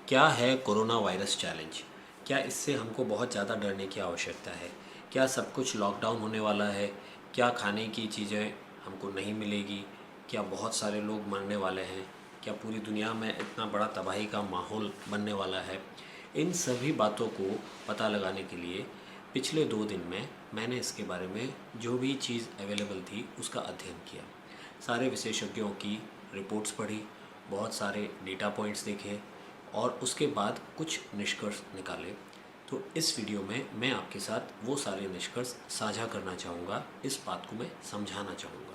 क्या है corona virus challenge? क्या इससे हमको बहुत ज़्यादा डरने की आवश्यकता है? क्या सब कुछ लॉकडाउन होने वाला है? क्या खाने की चीज़ें हमको नहीं मिलेगी? क्या बहुत सारे लोग मरने वाले हैं? क्या पूरी दुनिया में इतना बड़ा तबाही का माहौल बनने वाला है? इन सभी बातों को पता लगाने के लिए पिछले 2 दिन में मैंने इसके बारे में जो भी चीज़ अवेलेबल थी उसका अध्ययन किया। सारे विशेषज्ञों की रिपोर्ट्स पढ़ी, बहुत सारे डेटा पॉइंट्स देखे और उसके बाद कुछ निष्कर्ष निकाले। तो इस वीडियो में मैं आपके साथ वो सारे निष्कर्ष साझा करना चाहूँगा, इस बात को मैं समझाना चाहूँगा।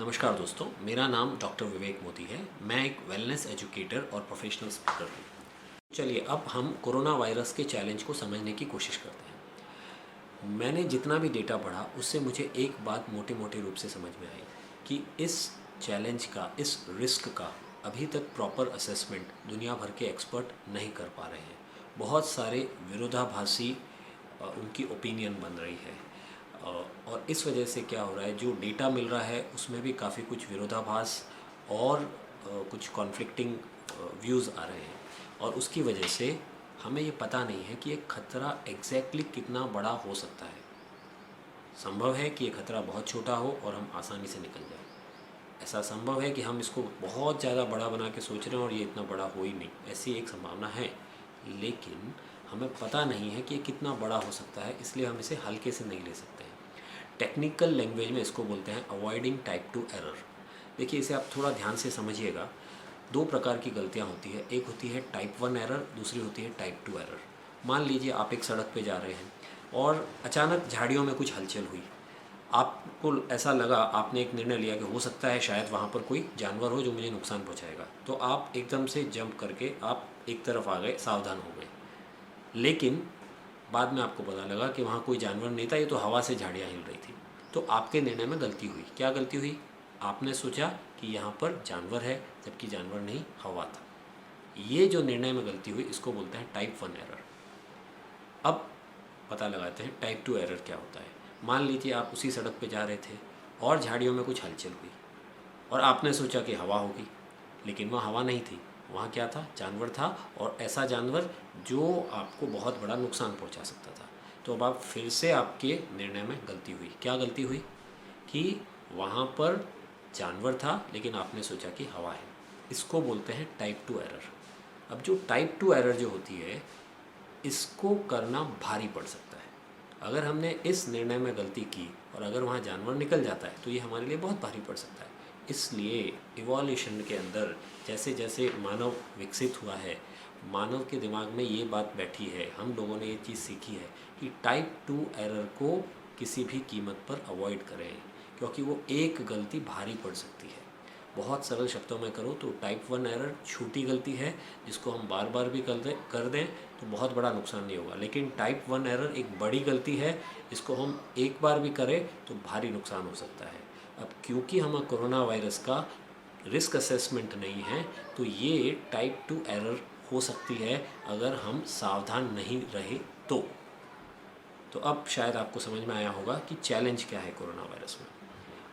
नमस्कार दोस्तों, मेरा नाम डॉक्टर विवेक मोदी है। मैं एक वेलनेस एजुकेटर और प्रोफेशनल स्पीकर हूँ। चलिए अब हम कोरोना वायरस के चैलेंज को समझने की कोशिश करते हैं। मैंने जितना भी डेटा पढ़ा उससे मुझे एक बात मोटे मोटे रूप से समझ में आई कि इस चैलेंज का, इस रिस्क का अभी तक प्रॉपर असेसमेंट दुनिया भर के एक्सपर्ट नहीं कर पा रहे हैं। बहुत सारे विरोधाभासी उनकी ओपिनियन बन रही है और इस वजह से क्या हो रहा है, जो डेटा मिल रहा है उसमें भी काफ़ी कुछ विरोधाभास और कुछ कॉन्फ्लिक्टिंग व्यूज़ आ रहे हैं और उसकी वजह से हमें ये पता नहीं है कि ये खतरा एग्जैक्टली कितना बड़ा हो सकता है। संभव है कि ये खतरा बहुत छोटा हो और हम आसानी से निकल जाए। ऐसा संभव है कि हम इसको बहुत ज़्यादा बड़ा बना के सोच रहे हैं और ये इतना बड़ा हो ही नहीं, ऐसी एक संभावना है। लेकिन हमें पता नहीं है कि ये कितना बड़ा हो सकता है, इसलिए हम इसे हल्के से नहीं ले सकते हैं। टेक्निकल लैंग्वेज में इसको बोलते हैं अवॉइडिंग टाइप 2 एरर। देखिए, इसे आप थोड़ा ध्यान से समझिएगा। 2 प्रकार की गलतियाँ होती है, एक होती है टाइप 1 एरर, दूसरी होती है टाइप 2 एरर। मान लीजिए आप एक सड़क पे जा रहे हैं और अचानक झाड़ियों में कुछ हलचल हुई। आपको ऐसा लगा, आपने एक निर्णय लिया कि हो सकता है शायद वहाँ पर कोई जानवर हो जो मुझे नुकसान पहुँचाएगा, तो आप एकदम से जंप करके आप एक तरफ आ गए, सावधान हो गए। लेकिन बाद में आपको पता लगा कि वहाँ कोई जानवर नहीं था, ये तो हवा से झाड़ियाँ हिल रही थी। तो आपके निर्णय में गलती हुई। क्या गलती हुई? आपने सोचा कि यहाँ पर जानवर है, जबकि जानवर नहीं, हवा था। ये जो निर्णय में गलती हुई इसको बोलते हैं टाइप 1 एरर। अब पता लगाते हैं टाइप 2 एरर क्या होता है। मान लीजिए आप उसी सड़क पे जा रहे थे और झाड़ियों में कुछ हलचल हुई और आपने सोचा कि हवा होगी, लेकिन वहाँ हवा नहीं थी, वहाँ क्या था? जानवर था, और ऐसा जानवर जो आपको बहुत बड़ा नुकसान पहुँचा सकता था। तो अब आप फिर से, आपके निर्णय में गलती हुई। क्या गलती हुई? कि वहाँ पर जानवर था लेकिन आपने सोचा कि हवा है। इसको बोलते हैं टाइप 2 एरर। अब जो टाइप 2 एरर जो होती है, इसको करना भारी पड़ सकता है। अगर हमने इस निर्णय में गलती की और अगर वहाँ जानवर निकल जाता है तो ये हमारे लिए बहुत भारी पड़ सकता है। इसलिए इवोल्यूशन के अंदर जैसे जैसे मानव विकसित हुआ है, मानव के दिमाग में ये बात बैठी है, हम लोगों ने ये चीज़ सीखी है कि टाइप 2 एरर को किसी भी कीमत पर अवॉइड करें, क्योंकि वो एक गलती भारी पड़ सकती है। बहुत सरल शब्दों में करो तो टाइप 1 एरर छोटी गलती है जिसको हम बार बार भी कर दें तो बहुत बड़ा नुकसान नहीं होगा। लेकिन टाइप 1 एरर एक बड़ी गलती है, जिसको हम एक बार भी करें तो भारी नुकसान हो सकता है। अब क्योंकि हमें कोरोना वायरस का रिस्क असेसमेंट नहीं है, तो ये टाइप 2 एरर हो सकती है अगर हम सावधान नहीं रहे तो अब शायद आपको समझ में आया होगा कि चैलेंज क्या है कोरोना वायरस में।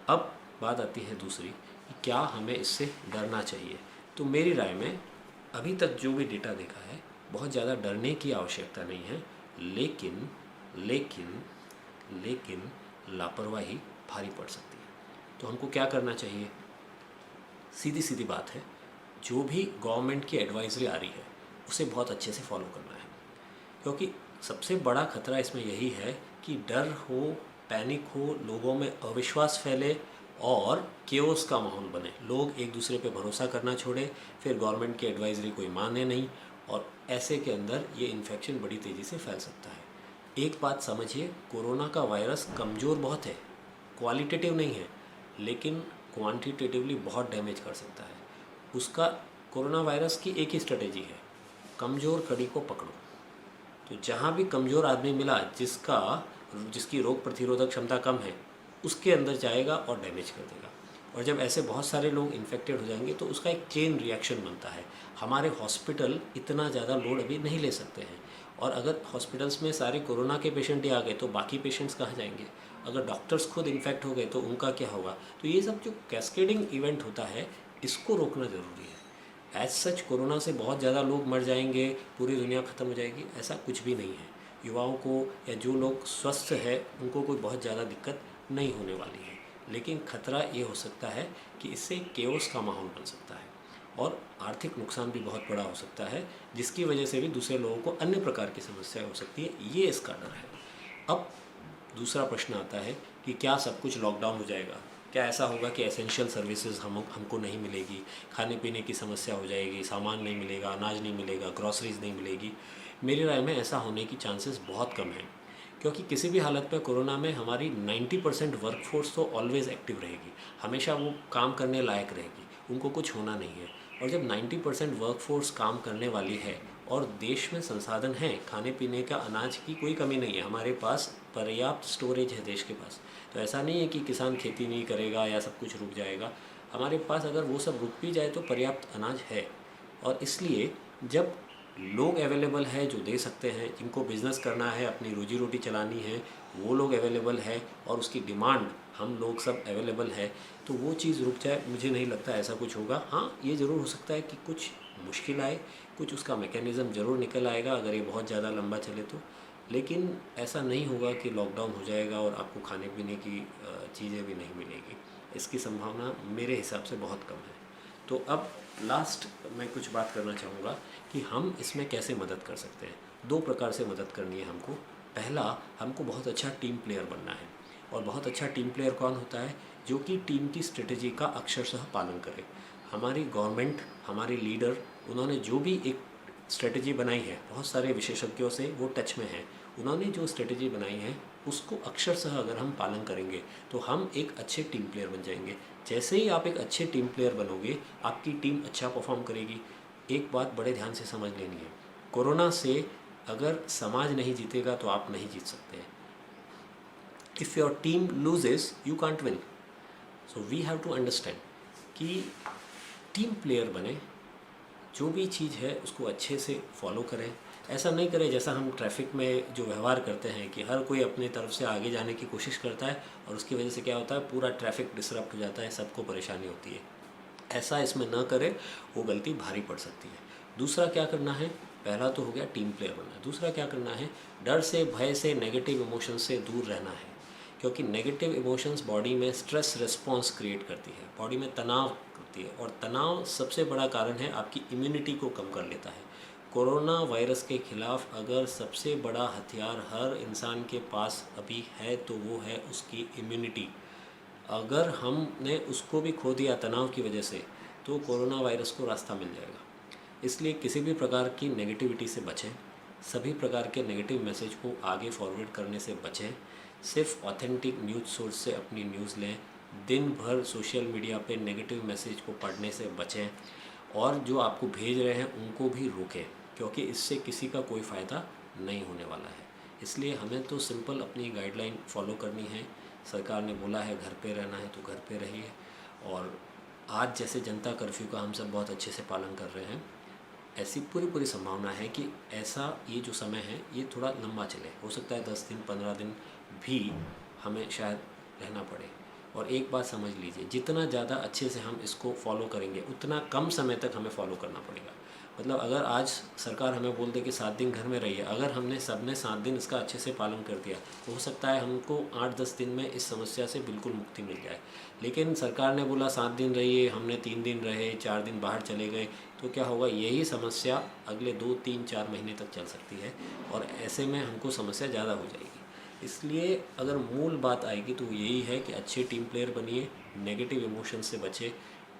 अब बात आती है दूसरी कि क्या हमें इससे डरना चाहिए। तो मेरी राय में अभी तक जो भी डेटा देखा है, बहुत ज़्यादा डरने की आवश्यकता नहीं है, लेकिन लेकिन लेकिन लापरवाही भारी पड़ सकती है। तो हमको क्या करना चाहिए? सीधी सीधी बात है, जो भी गवर्नमेंट की एडवाइजरी आ रही है उसे बहुत अच्छे से फॉलो करना है, क्योंकि सबसे बड़ा खतरा इसमें यही है कि डर हो, पैनिक हो, लोगों में अविश्वास फैले और केओस का माहौल बने। लोग एक दूसरे पे भरोसा करना छोड़े, फिर गवर्नमेंट की एडवाइजरी कोई माने नहीं, और ऐसे के अंदर ये इन्फेक्शन बड़ी तेज़ी से फैल सकता है। एक बात समझिए, कोरोना का वायरस कमज़ोर बहुत है, क्वालिटेटिव नहीं है, लेकिन क्वांटिटेटिवली बहुत डैमेज कर सकता है। उसका, कोरोना वायरस की एक ही स्ट्रेटेजी है, कमज़ोर कड़ी को पकड़ो। तो जहाँ भी कमज़ोर आदमी मिला, जिसकी रोग प्रतिरोधक क्षमता कम है, उसके अंदर जाएगा और डैमेज कर देगा। और जब ऐसे बहुत सारे लोग इन्फेक्टेड हो जाएंगे तो उसका एक चेन रिएक्शन बनता है। हमारे हॉस्पिटल इतना ज़्यादा लोड अभी नहीं ले सकते हैं, और अगर हॉस्पिटल्स में सारे कोरोना के पेशेंट ही आ गए तो बाकी पेशेंट्स कहाँ जाएंगे? अगर डॉक्टर्स खुद इन्फेक्ट हो गए तो उनका क्या होगा? तो ये सब जो कैस्केडिंग इवेंट होता है, इसको रोकना ज़रूरी है। एज सच कोरोना से बहुत ज़्यादा लोग मर जाएंगे, पूरी दुनिया ख़त्म हो जाएगी, ऐसा कुछ भी नहीं है। युवाओं को या जो लोग स्वस्थ है उनको कोई बहुत ज़्यादा दिक्कत नहीं होने वाली है। लेकिन खतरा ये हो सकता है कि इससे केओस का माहौल बन सकता है और आर्थिक नुकसान भी बहुत बड़ा हो सकता है, जिसकी वजह से भी दूसरे लोगों को अन्य प्रकार की समस्या हो सकती है। ये इसका डर है। अब दूसरा प्रश्न आता है कि क्या सब कुछ लॉकडाउन हो जाएगा? क्या ऐसा होगा कि एसेंशियल सर्विसेज हमको नहीं मिलेगी, खाने पीने की समस्या हो जाएगी, सामान नहीं मिलेगा, अनाज नहीं मिलेगा, ग्रॉसरीज नहीं मिलेगी? मेरी राय में ऐसा होने की चांसेस बहुत कम हैं, क्योंकि किसी भी हालत में कोरोना में हमारी 90% वर्कफोर्स तो ऑलवेज़ एक्टिव रहेगी, हमेशा वो काम करने लायक रहेगी, उनको कुछ होना नहीं है। और जब 90% वर्कफोर्स काम करने वाली है और देश में संसाधन हैं, खाने पीने का, अनाज की कोई कमी नहीं है, हमारे पास पर्याप्त स्टोरेज है देश के पास, तो ऐसा नहीं है कि किसान खेती नहीं करेगा या सब कुछ रुक जाएगा। हमारे पास अगर वो सब रुक भी जाए तो पर्याप्त अनाज है। और इसलिए जब लोग अवेलेबल है जो दे सकते हैं, जिनको बिज़नेस करना है, अपनी रोजी रोटी चलानी है, वो लोग अवेलेबल है और उसकी डिमांड हम लोग सब अवेलेबल है, तो वो चीज़ रुक जाए, मुझे नहीं लगता ऐसा कुछ होगा। हाँ, ये ज़रूर हो सकता है कि कुछ मुश्किल आए, कुछ उसका मैकेनिज़्म ज़रूर निकल आएगा अगर ये बहुत ज़्यादा लंबा चले तो, लेकिन ऐसा नहीं होगा कि लॉकडाउन हो जाएगा और आपको खाने पीने की चीज़ें भी नहीं मिलेगी। इसकी संभावना मेरे हिसाब से बहुत कम है। तो अब लास्ट मैं कुछ बात करना चाहूँगा कि हम इसमें कैसे मदद कर सकते हैं। दो प्रकार से मदद करनी है हमको। पहला, हमको बहुत अच्छा टीम प्लेयर बनना है, और बहुत अच्छा टीम प्लेयर कौन होता है? जो कि टीम की स्ट्रेटजी का अक्षरशः पालन करे। हमारी गवर्नमेंट, हमारे लीडर, उन्होंने जो भी एक स्ट्रेटजी बनाई है, बहुत सारे विशेषज्ञों से वो टच में हैं, उन्होंने जो स्ट्रेटजी बनाई है उसको अक्षरशः अगर हम पालन करेंगे तो हम एक अच्छे टीम प्लेयर बन जाएंगे। जैसे ही आप एक अच्छे टीम प्लेयर बनोगे, आपकी टीम अच्छा परफॉर्म करेगी। एक बात बड़े ध्यान से समझ लेनी है, कोरोना से अगर समाज नहीं जीतेगा तो आप नहीं जीत सकते हैं। If your team loses you can't win. So we have to understand कि टीम प्लेयर बने, जो भी चीज़ है उसको अच्छे से फॉलो करें। ऐसा नहीं करें जैसा हम ट्रैफिक में जो व्यवहार करते हैं कि हर कोई अपनी तरफ से आगे जाने की कोशिश करता है और उसकी वजह से क्या होता है, पूरा ट्रैफिक डिसरप्ट हो जाता है, सबको परेशानी होती है। ऐसा इसमें न करें, वो गलती भारी पड़ सकती है। दूसरा क्या करना है? पहला तो हो गया टीम प्लेयर बनना। दूसरा क्या करना है? डर से, भय से, नेगेटिव इमोशंस से दूर रहना है, क्योंकि नेगेटिव इमोशंस बॉडी में स्ट्रेस रिस्पॉन्स क्रिएट करती है, बॉडी में तनाव करती है, और तनाव सबसे बड़ा कारण है आपकी इम्यूनिटी को कम कर लेता है। कोरोना वायरस के खिलाफ अगर सबसे बड़ा हथियार हर इंसान के पास अभी है तो वो है उसकी इम्यूनिटी। अगर हमने उसको भी खो दिया तनाव की वजह से, तो कोरोना वायरस को रास्ता मिल जाएगा। इसलिए किसी भी प्रकार की नेगेटिविटी से बचें, सभी प्रकार के नेगेटिव मैसेज को आगे फॉरवर्ड करने से बचें, सिर्फ ऑथेंटिक न्यूज़ सोर्स से अपनी न्यूज़ लें, दिन भर सोशल मीडिया पे नेगेटिव मैसेज को पढ़ने से बचें, और जो आपको भेज रहे हैं उनको भी रोकें, क्योंकि इससे किसी का कोई फ़ायदा नहीं होने वाला है। इसलिए हमें तो सिंपल अपनी गाइडलाइन फॉलो करनी है। सरकार ने बोला है घर पे रहना है तो घर पे रहिए, और आज जैसे जनता कर्फ्यू का हम सब बहुत अच्छे से पालन कर रहे हैं, ऐसी पूरी संभावना है कि ऐसा ये जो समय है ये थोड़ा लंबा चले, हो सकता है 10 दिन 15 दिन भी हमें शायद रहना पड़े। और एक बात समझ लीजिए, जितना ज़्यादा अच्छे से हम इसको फॉलो करेंगे उतना कम समय तक हमें फॉलो करना पड़ेगा। मतलब अगर आज सरकार हमें बोल दे कि 7 दिन घर में रहिए, अगर हमने सबने 7 दिन इसका अच्छे से पालन कर दिया तो हो सकता है हमको 8-10 दिन में इस समस्या से बिल्कुल मुक्ति मिल जाए। लेकिन सरकार ने बोला 7 दिन रहिए, हमने 3 दिन रहे, 4 दिन बाहर चले गए, तो क्या होगा, यही समस्या अगले 2-3-4 महीने तक चल सकती है, और ऐसे में हमको समस्या ज़्यादा हो जाएगी। इसलिए अगर मूल बात आएगी तो यही है कि अच्छे टीम प्लेयर बनिए, नेगेटिव इमोशन से बचे,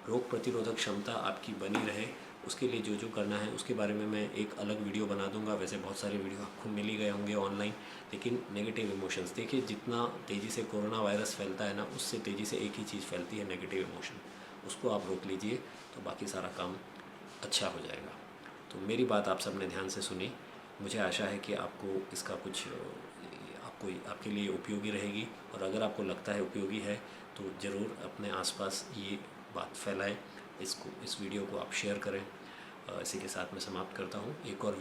रोग प्रतिरोधक क्षमता आपकी बनी रहे। उसके लिए जो जो करना है उसके बारे में मैं एक अलग वीडियो बना दूंगा। वैसे बहुत सारे वीडियो आपको मिल ही गए होंगे ऑनलाइन, लेकिन नेगेटिव इमोशंस देखिए, जितना तेज़ी से कोरोना वायरस फैलता है ना, उससे तेज़ी से एक ही चीज़ फैलती है, नेगेटिव इमोशन। उसको आप रोक लीजिए तो बाकी सारा काम अच्छा हो जाएगा। तो मेरी बात आप सबने ध्यान से सुनी, मुझे आशा है कि आपको इसका कुछ आपके लिए उपयोगी रहेगी, और अगर आपको लगता है उपयोगी है तो ज़रूर अपने आसपास ये बात फैलाएं, इस वीडियो को आप शेयर करें। इसी के साथ मैं समाप्त करता हूँ। एक और